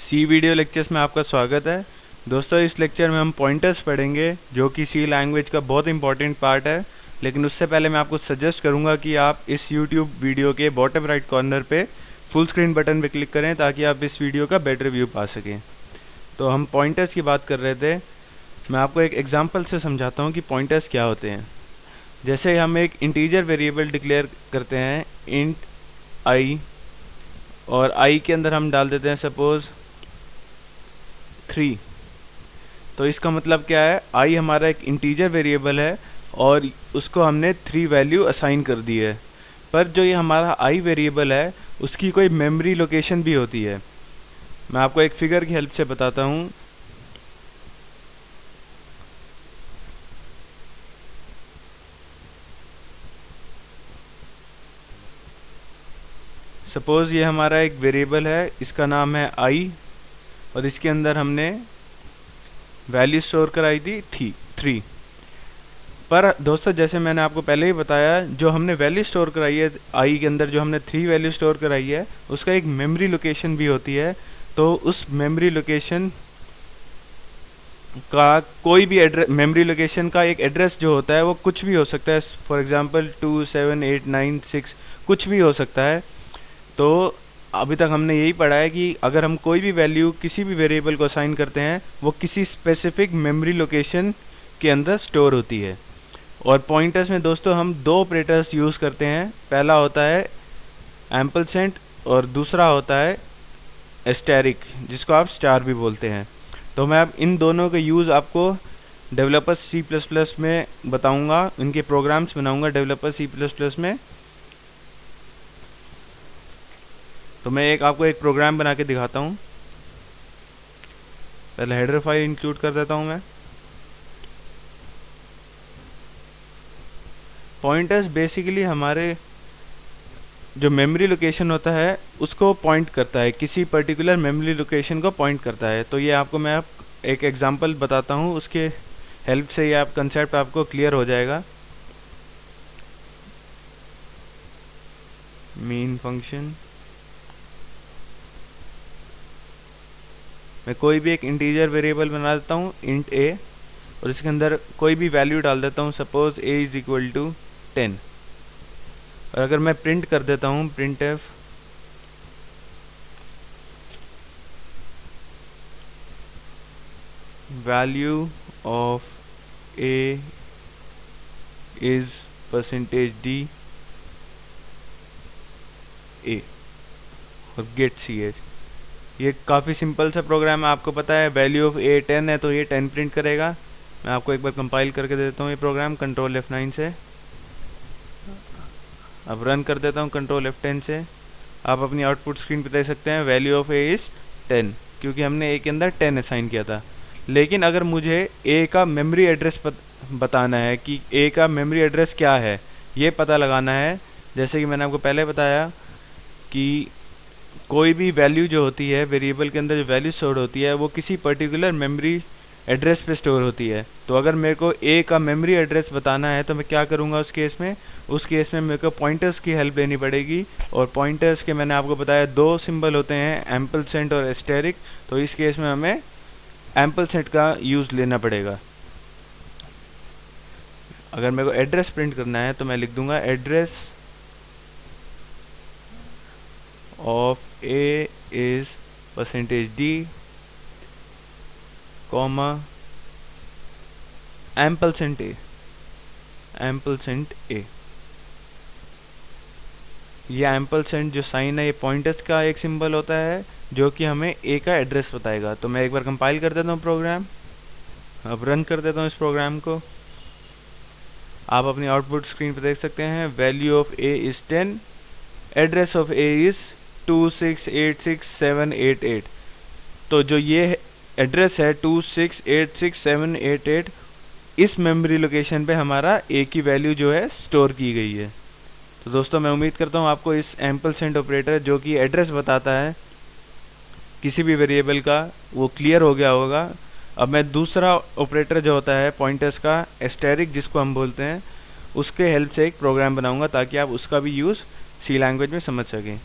सी video lectures में आपका स्वागत है। दोस्तों, इस लेक्चर में हम पॉइंटर्स पढ़ेंगे जो कि सी लैंग्वेज का बहुत इंपॉर्टेंट पार्ट है। लेकिन उससे पहले मैं आपको सजेस्ट करूंगा कि आप इस यूट्यूब वीडियो के बॉटम राइट कॉर्नर पे फुल स्क्रीन बटन पे क्लिक करें ताकि आप इस वीडियो का बेटर व्यू पा सकें। तो हम पॉइंटर्स की बात कर रहे थे। मैं आपको एक एग्जाम्पल से समझाता हूँ कि पॉइंटर्स क्या होते हैं। जैसे हम एक इंटीजर वेरिएबल डिक्लेयर करते हैं इंट आई, और आई के अंदर हम डाल देते हैं सपोज 3। तो इसका मतलब क्या है, आई हमारा एक इंटीजर वेरिएबल है और उसको हमने 3 वैल्यू असाइन कर दी है। पर जो ये हमारा आई वेरिएबल है उसकी कोई मेमोरी लोकेशन भी होती है। मैं आपको एक फिगर की हेल्प से बताता हूँ। सपोज ये हमारा एक वेरिएबल है, इसका नाम है आई, और इसके अंदर हमने वैल्यू स्टोर कराई थी 3। पर दोस्तों, जैसे मैंने आपको पहले ही बताया, जो हमने वैल्यू स्टोर कराई है आई के अंदर, जो हमने 3 वैल्यू स्टोर कराई है, उसका एक मेमोरी लोकेशन भी होती है। तो उस मेमोरी लोकेशन का कोई भी एड्रेस, मेमोरी लोकेशन का एक एड्रेस जो होता है वो कुछ भी हो सकता है। फॉर एग्जांपल 2 7 8 9 6 कुछ भी हो सकता है। तो अभी तक हमने यही पढ़ा है कि अगर हम कोई भी वैल्यू किसी भी वेरिएबल को असाइन करते हैं वो किसी स्पेसिफिक मेमोरी लोकेशन के अंदर स्टोर होती है। और पॉइंटर्स में दोस्तों हम 2 ऑपरेटर्स यूज़ करते हैं। पहला होता है एम्परसेंड और दूसरा होता है एस्टेरिक, जिसको आप स्टार भी बोलते हैं। तो मैं अब इन दोनों का यूज़ आपको डेवलपर सी प्लस प्लस में बताऊंगा, इनके प्रोग्राम्स बनाऊंगा डेवलपर सी प्लस प्लस में। तो मैं आपको एक प्रोग्राम बना के दिखाता हूँ। पहले हेडर फाइल इंक्लूड कर देता हूँ मैं। पॉइंटर्स बेसिकली हमारे जो मेमोरी लोकेशन होता है उसको पॉइंट करता है, किसी पर्टिकुलर मेमोरी लोकेशन को पॉइंट करता है। तो ये आपको मैं एक एग्जांपल बताता हूँ, उसके हेल्प से ये आप कंसेप्ट आपको क्लियर हो जाएगा। मेन फंक्शन, मैं कोई भी एक इंटीजर वेरिएबल बना देता हूँ इंट ए, और इसके अंदर कोई भी वैल्यू डाल देता हूँ, suppose a is equal to 10। और अगर मैं प्रिंट कर देता हूँ print f value of a is percentage d a और गेट सी एच। ये काफ़ी सिंपल सा प्रोग्राम है, आपको पता है। वैल्यू ऑफ a 10 है तो ये 10 प्रिंट करेगा। मैं आपको एक बार कंपाइल करके दे देता हूँ ये प्रोग्राम कंट्रोल F9 से। अब रन कर देता हूँ कंट्रोल F10 से। आप अपनी आउटपुट स्क्रीन पे देख सकते हैं वैल्यू ऑफ a इज 10, क्योंकि हमने a के अंदर 10 असाइन किया था। लेकिन अगर मुझे a का मेमोरी एड्रेस बताना है कि a का मेमोरी एड्रेस क्या है, ये पता लगाना है। जैसे कि मैंने आपको पहले बताया कि कोई भी वैल्यू जो होती है वेरिएबल के अंदर, जो वैल्यू स्टोर होती है वो किसी पर्टिकुलर मेमोरी एड्रेस पे स्टोर होती है। तो अगर मेरे को a का मेमोरी एड्रेस बताना है तो मैं क्या करूँगा उस केस में? उस केस में मेरे को पॉइंटर्स की हेल्प लेनी पड़ेगी। और पॉइंटर्स के मैंने आपको बताया 2 सिंबल होते हैं, एम्परसेंड और एस्टेरिक। तो इस केस में हमें एम्परसेंड का यूज़ लेना पड़ेगा। अगर मेरे को एड्रेस प्रिंट करना है तो मैं लिख दूंगा address of a is percentage d comma ampersand a। ये एम्परसेंड जो साइन है ये पॉइंटर्स का एक सिंबल होता है जो कि हमें a का एड्रेस बताएगा। तो मैं एक बार कंपाइल कर देता हूँ प्रोग्राम। अब रन कर देता हूँ इस प्रोग्राम को। आप अपनी आउटपुट स्क्रीन पर देख सकते हैं value of a is 10, address of a is 2686788। तो जो ये एड्रेस है 2686788, इस मेमोरी लोकेशन पे हमारा a की वैल्यू जो है स्टोर की गई है। तो दोस्तों, मैं उम्मीद करता हूँ आपको इस एम्परसेंड ऑपरेटर जो कि एड्रेस बताता है किसी भी वेरिएबल का, वो क्लियर हो गया होगा। अब मैं दूसरा ऑपरेटर जो होता है पॉइंटर्स का, एस्टेरिक जिसको हम बोलते हैं, उसके हेल्प से एक प्रोग्राम बनाऊंगा ताकि आप उसका भी यूज़ सी लैंग्वेज में समझ सकें।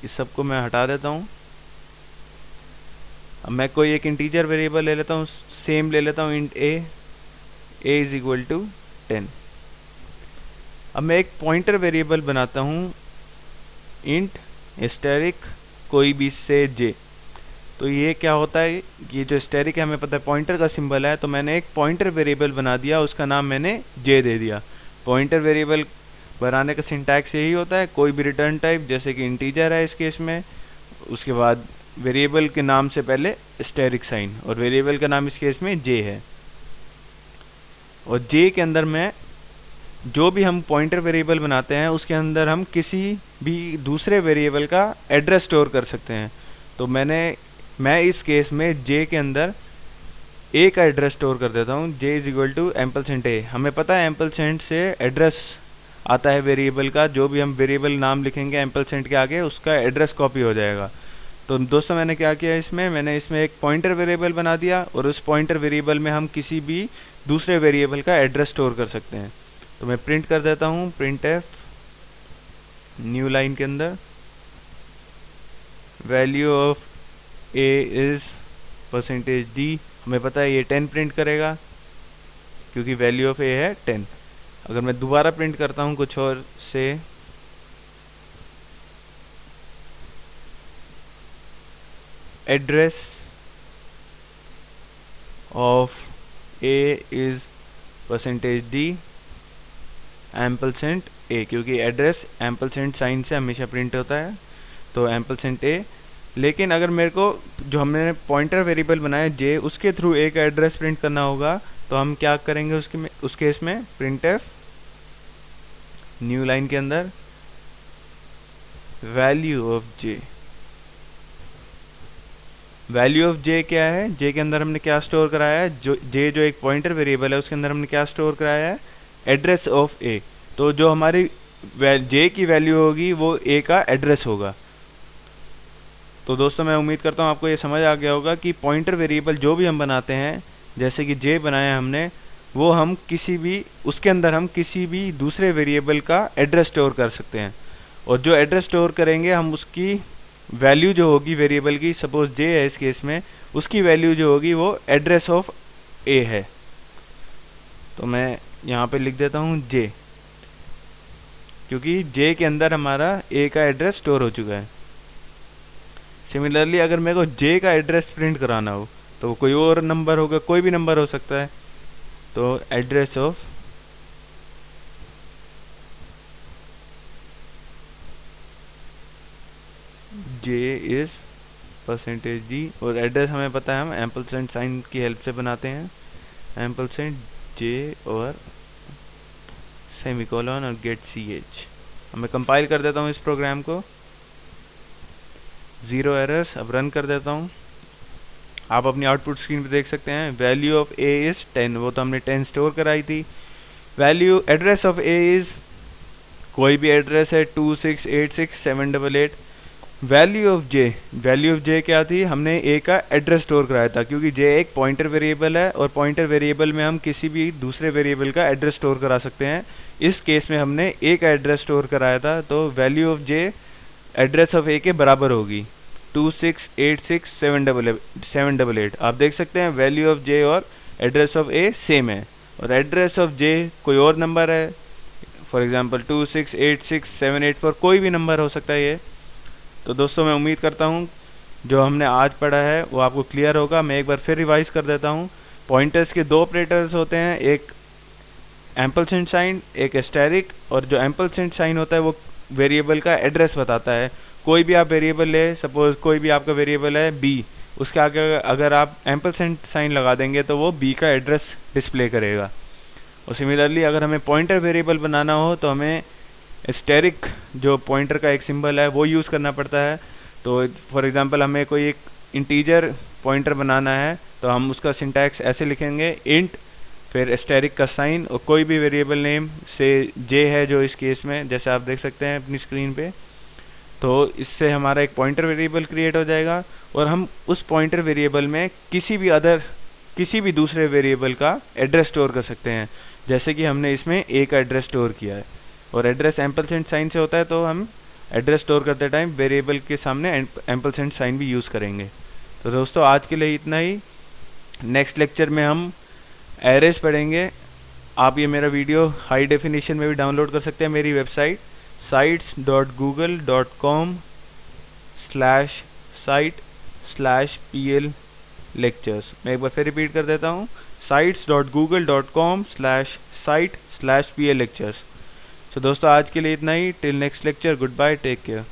इस सब को मैं हटा देता हूँ। अब मैं कोई एक इंटीजर वेरिएबल ले लेता हूँ, सेम ले लेता हूँ int a is equal to 10। अब मैं एक पॉइंटर वेरिएबल बनाता हूँ इंट एस्टेरिक कोई भी से जे। तो ये क्या होता है, ये जो एस्टेरिक है हमें पता है पॉइंटर का सिंबल है, तो मैंने एक पॉइंटर वेरिएबल बना दिया, उसका नाम मैंने जे दे दिया। पॉइंटर वेरिएबल बनाने का सिंटैक्स यही होता है, कोई भी रिटर्न टाइप जैसे कि इंटीजर है इस केस में, उसके बाद वेरिएबल के नाम से पहले एस्टेरिक साइन, और वेरिएबल का नाम इस केस में जे है। और जे के अंदर में जो भी हम पॉइंटर वेरिएबल बनाते हैं उसके अंदर हम किसी भी दूसरे वेरिएबल का एड्रेस स्टोर कर सकते हैं। तो मैं इस केस में जे के अंदर ए का एड्रेस स्टोर कर देता हूँ, जे इज इक्वल टू एम्पलसेंट ए। हमें पता है एम्पलसेंट से एड्रेस आता है वेरिएबल का, जो भी हम वेरिएबल नाम लिखेंगे एम्पलसेंट के आगे उसका एड्रेस कॉपी हो जाएगा। तो दोस्तों मैंने क्या किया इसमें, मैंने इसमें एक पॉइंटर वेरिएबल बना दिया, और उस पॉइंटर वेरिएबल में हम किसी भी दूसरे वेरिएबल का एड्रेस स्टोर कर सकते हैं। तो मैं प्रिंट कर देता हूँ, प्रिंट एफ न्यू लाइन के अंदर value of A is percentage D. हमें पता है ये 10 प्रिंट करेगा क्योंकि वैल्यू ऑफ ए है 10। अगर मैं दोबारा प्रिंट करता हूँ कुछ और से, address of A is percentage D ampersand A, क्योंकि एड्रेस एम्पलसेंट साइन से हमेशा प्रिंट होता है, तो एम्पलसेंट ए। लेकिन अगर मेरे को जो हमने पॉइंटर वेरिएबल बनाया जे उसके थ्रू ए का एड्रेस प्रिंट करना होगा, तो हम क्या करेंगे उस केस में प्रिंट एफ न्यू लाइन के अंदर value of J. Value of J क्या है, जे के अंदर हमने क्या स्टोर कराया है, जो एक पॉइंटर वेरिएबल है उसके अंदर हमने क्या स्टोर कराया है, एड्रेस ऑफ ए। तो जो हमारी जे की वैल्यू होगी वो ए का एड्रेस होगा। तो दोस्तों मैं उम्मीद करता हूँ आपको ये समझ आ गया होगा कि पॉइंटर वेरिएबल जो भी हम बनाते हैं, जैसे कि जे बनाया हमने, वो हम उसके अंदर हम किसी भी दूसरे वेरिएबल का एड्रेस स्टोर कर सकते हैं। और जो एड्रेस स्टोर करेंगे हम उसकी वैल्यू जो होगी वेरिएबल की, सपोज जे है इस केस में, उसकी वैल्यू जो होगी वो एड्रेस ऑफ ए है। तो मैं यहाँ पे लिख देता हूँ जे, क्योंकि जे के अंदर हमारा ए का एड्रेस स्टोर हो चुका है। सिमिलरली अगर मेरे को जे का एड्रेस प्रिंट कराना हो तो कोई और नंबर होगा, कोई भी नंबर हो सकता है। तो address of J is percentage D, और एड्रेस हमें पता है हम एम्पलसेंट साइन की हेल्प से बनाते हैं, एम्पलसेंट जे और सेमीकोलन और गेट सी एच। मैं कंपाइल कर देता हूँ इस प्रोग्राम को, 0 एरर्स। अब रन कर देता हूँ। आप अपनी आउटपुट स्क्रीन पे देख सकते हैं वैल्यू ऑफ ए इज 10, वो तो हमने 10 स्टोर कराई थी। Value address of A is कोई भी एड्रेस है 2686788। वैल्यू ऑफ जे क्या थी, हमने ए का एड्रेस स्टोर कराया था, क्योंकि जे एक पॉइंटर वेरिएबल है और पॉइंटर वेरिएबल में हम किसी भी दूसरे वेरिएबल का एड्रेस स्टोर करा सकते हैं। इस केस में हमने ए का एड्रेस स्टोर कराया था, तो value of J address of A के बराबर होगी 2686788। आप देख सकते हैं वैल्यू ऑफ जे और एड्रेस ऑफ ए सेम है, और एड्रेस ऑफ जे कोई और नंबर है, फॉर एग्जांपल 2686784, कोई भी नंबर हो सकता है ये। तो दोस्तों मैं उम्मीद करता हूँ जो हमने आज पढ़ा है वो आपको क्लियर होगा। मैं एक बार फिर रिवाइज कर देता हूँ। पॉइंटर्स के दो ऑपरेटर्स होते हैं, एक एम्पलसेंट साइन, एक एस्टेरिक। और जो एम्पलसेंट साइन होता है वो वेरिएबल का एड्रेस बताता है। कोई भी आप वेरिएबल ले, सपोज कोई भी आपका वेरिएबल है बी, उसके आगे अगर आप एम्पलसेंट साइन लगा देंगे तो वो बी का एड्रेस डिस्प्ले करेगा। और सिमिलरली अगर हमें पॉइंटर वेरिएबल बनाना हो तो हमें एस्टेरिक जो पॉइंटर का एक सिंबल है वो यूज़ करना पड़ता है। तो फॉर एग्जांपल हमें कोई एक इंटीजर पॉइंटर बनाना है तो हम उसका सिंटैक्स ऐसे लिखेंगे, इंट फिर एस्टेरिक का साइन और कोई भी वेरिएबल नेम से जे है जो इस केस में, जैसे आप देख सकते हैं अपनी स्क्रीन पे। तो इससे हमारा एक पॉइंटर वेरिएबल क्रिएट हो जाएगा और हम उस पॉइंटर वेरिएबल में किसी भी दूसरे वेरिएबल का एड्रेस स्टोर कर सकते हैं, जैसे कि हमने इसमें ए का एड्रेस स्टोर किया है। और एड्रेस एम्पलसेंट साइन से होता है, तो हम एड्रेस स्टोर करते टाइम वेरिएबल के सामने एम्पलसेंट साइन भी यूज़ करेंगे। तो दोस्तों आज के लिए इतना ही। नेक्स्ट लेक्चर में हम एरेज पढ़ेंगे। आप ये मेरा वीडियो हाई डेफिनेशन में भी डाउनलोड कर सकते हैं मेरी वेबसाइट sites.google.com/site/pl lectures। मैं एक बार फिर रिपीट कर देता हूँ, sites.google.com/site/pl lectures। तो दोस्तों आज के लिए इतना ही। Till next lecture, goodbye, take care.